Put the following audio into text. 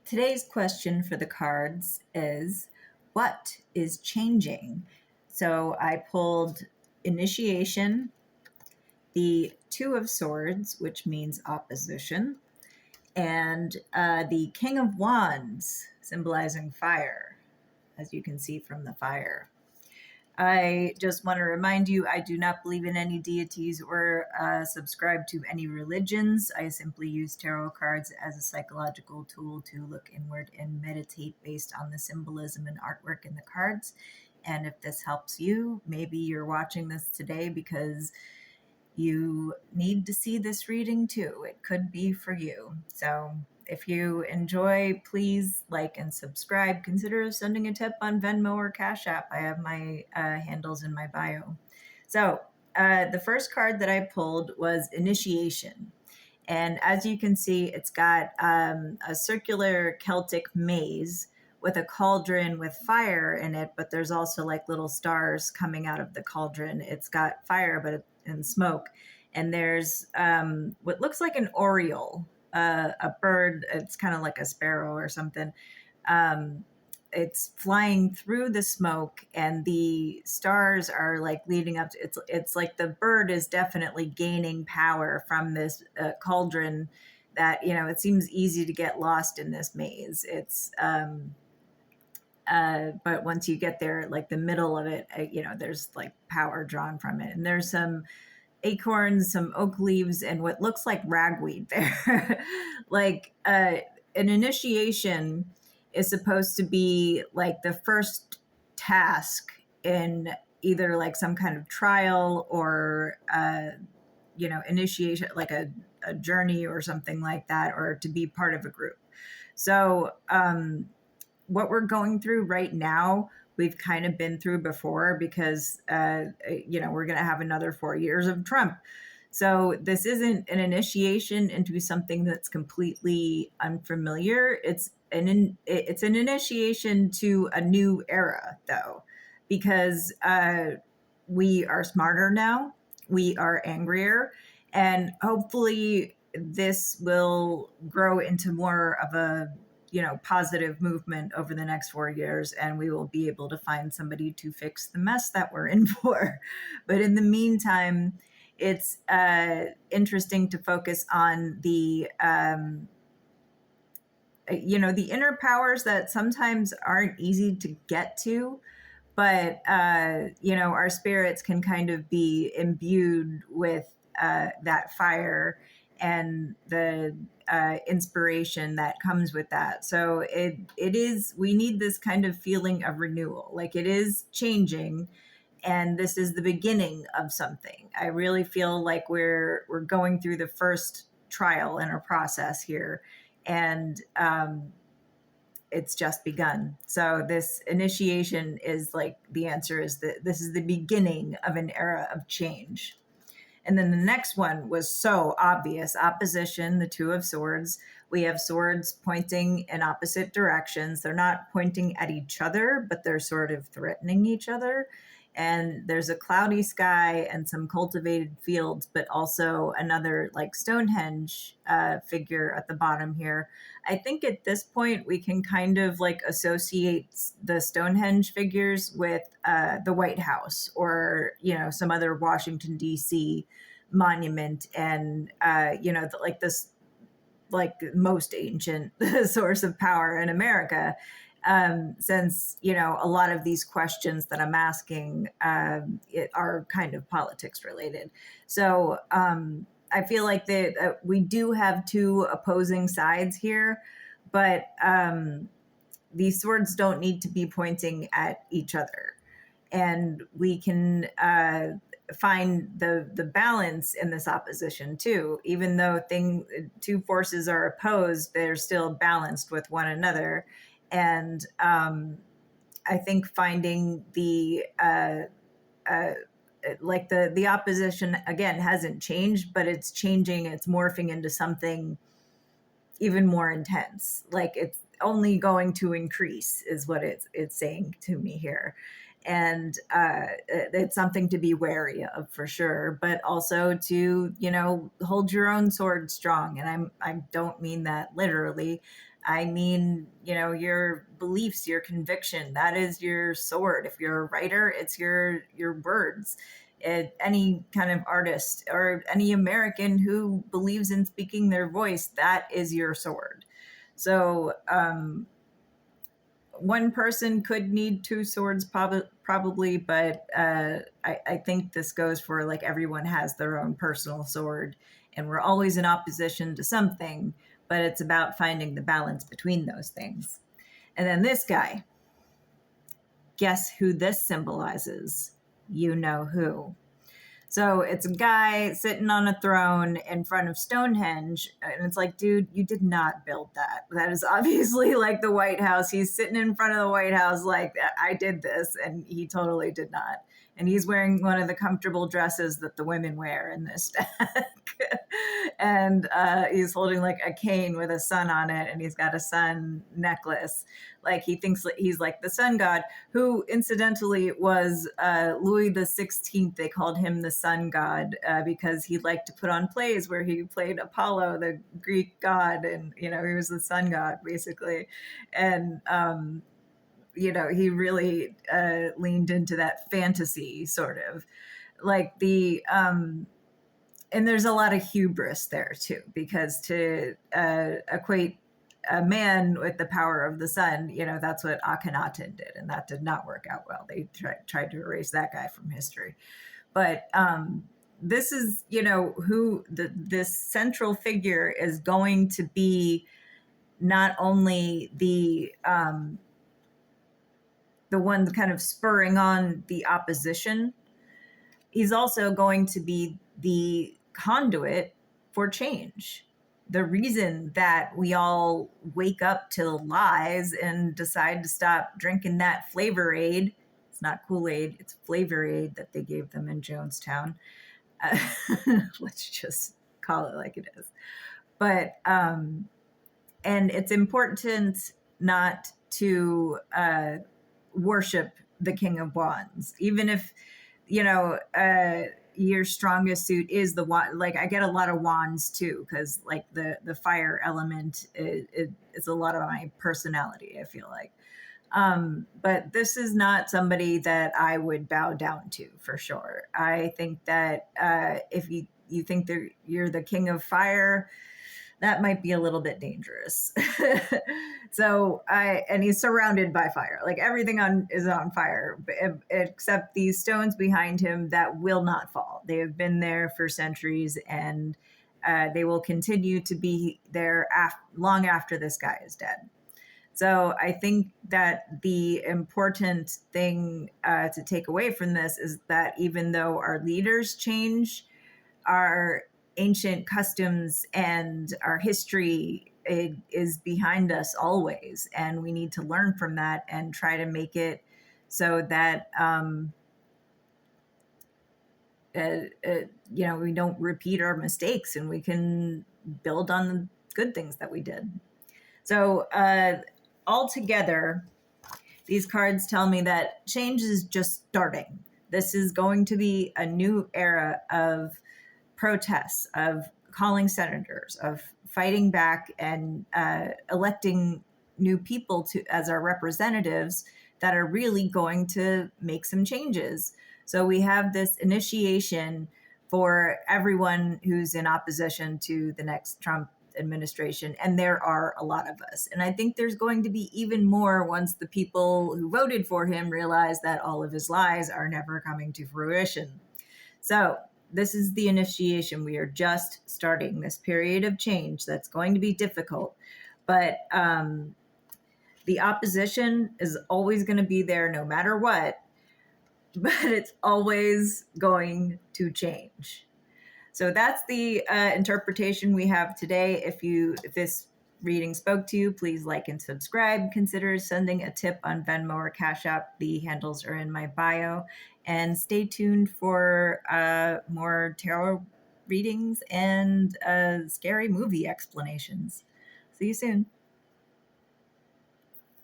Today's question for the cards is, what is changing? So I pulled initiation, the Two of Swords, which means opposition, and the King of Wands, symbolizing fire, as you can see from the fire. I just want to remind you, I do not believe in any deities or subscribe to any religions. I simply use tarot cards as a psychological tool to look inward and meditate based on the symbolism and artwork in the cards. And if this helps you, maybe you're watching this today because you need to see this reading too. It could be for you. So if you enjoy, please like and subscribe. Consider sending a tip on Venmo or Cash App. I have my handles in my bio. So the first card that I pulled was initiation. And as you can see, it's got a circular Celtic maze with a cauldron with fire in it, but there's also like little stars coming out of the cauldron. It's got fire and smoke. And there's what looks like an oriole, a bird. It's kind of like a sparrow or something. It's flying through the smoke, and the stars are like leading up to it's like the bird is definitely gaining power from this cauldron that, it seems easy to get lost in this maze. It's but once you get there, like the middle of it, there's like power drawn from it, and there's some acorns, some oak leaves, and what looks like ragweed there. Like an initiation is supposed to be like the first task in either like some kind of trial or initiation, like a journey or something like that, or to be part of a group. So what we're going through right now, we've kind of been through before because, we're going to have another 4 years of Trump. So this isn't an initiation into something that's completely unfamiliar. It's an initiation to a new era, though, because we are smarter now. We are angrier, and hopefully this will grow into more of a positive movement over the next 4 years, and we will be able to find somebody to fix the mess that we're in for. But in the meantime, it's interesting to focus on the the inner powers that sometimes aren't easy to get to, but our spirits can kind of be imbued with that fire and the inspiration that comes with that. So we need this kind of feeling of renewal, like it is changing, and this is the beginning of something. I really feel like we're going through the first trial in our process here, and it's just begun. So this initiation is like, the answer is that this is the beginning of an era of change. And then the next one was so obvious. Opposition, the Two of Swords. We have swords pointing in opposite directions. They're not pointing at each other, but they're sort of threatening each other. And there's a cloudy sky and some cultivated fields, but also another like Stonehenge figure at the bottom here. I think at this point we can kind of like associate the Stonehenge figures with the White House or, some other Washington, D.C. monument, and, like this, like most ancient source of power in America. Since, a lot of these questions that I'm asking are kind of politics related. So I feel like that we do have two opposing sides here, but these swords don't need to be pointing at each other. And we can find the balance in this opposition too. Even though two forces are opposed, they're still balanced with one another. And I think finding the the opposition again hasn't changed, but it's changing. It's morphing into something even more intense. Like it's only going to increase, is what it's saying to me here. And it's something to be wary of for sure, but also to, hold your own sword strong. And I don't mean that literally. I mean, your beliefs, your conviction, that is your sword. If you're a writer, it's your words. Any kind of artist or any American who believes in speaking their voice, that is your sword. So, one person could need two swords probably, but I think this goes for like everyone has their own personal sword, and we're always in opposition to something, but it's about finding the balance between those things. And then this guy, guess who this symbolizes? You know who. So it's a guy sitting on a throne in front of Stonehenge. And it's like, dude, you did not build that. That is obviously like the White House. He's sitting in front of the White House like, I did this. And he totally did not. And he's wearing one of the comfortable dresses that the women wear in this deck. And he's holding like a cane with a sun on it. And he's got a sun necklace. Like he thinks he's like the sun god, who incidentally was Louis the 16th. They called him the sun god because he liked to put on plays where he played Apollo, the Greek god, and he was the sun god basically. And he really leaned into that fantasy sort of like the and there's a lot of hubris there too, because to equate a man with the power of the sun, that's what Akhenaten did, and that did not work out well. They tried to erase that guy from history. But this is, who this central figure is going to be. Not only the one kind of spurring on the opposition, he's also going to be the conduit for change. The reason that we all wake up to lies and decide to stop drinking that Flavor Aid, it's not Kool-Aid, it's Flavor Aid that they gave them in Jonestown. Let's just call it like it is. But, and it's important not to worship the King of Wands, even if, your strongest suit is the wand. Like I get a lot of wands too, because like the fire element is a lot of my personality, I feel like. But this is not somebody that I would bow down to for sure. I think that if you think that you're the king of fire, that might be a little bit dangerous. So and he's surrounded by fire. Like everything is on fire, except these stones behind him that will not fall. They have been there for centuries, and they will continue to be there long after this guy is dead. So I think that the important thing to take away from this is that even though our leaders change, our ancient customs and our history is behind us always, and we need to learn from that and try to make it so that we don't repeat our mistakes, and we can build on the good things that we did. So altogether, these cards tell me that change is just starting. This is going to be a new era of protests, of calling senators, of fighting back and electing new people as our representatives that are really going to make some changes. So we have this initiation for everyone who's in opposition to the next Trump administration, and there are a lot of us. And I think there's going to be even more once the people who voted for him realize that all of his lies are never coming to fruition. So this is the initiation. We are just starting this period of change that's going to be difficult, but the opposition is always going to be there no matter what, but it's always going to change. So that's the interpretation we have today. If this reading spoke to you, please like and subscribe. Consider sending a tip on Venmo or Cash App. The handles are in my bio. And stay tuned for more tarot readings and scary movie explanations. See you soon.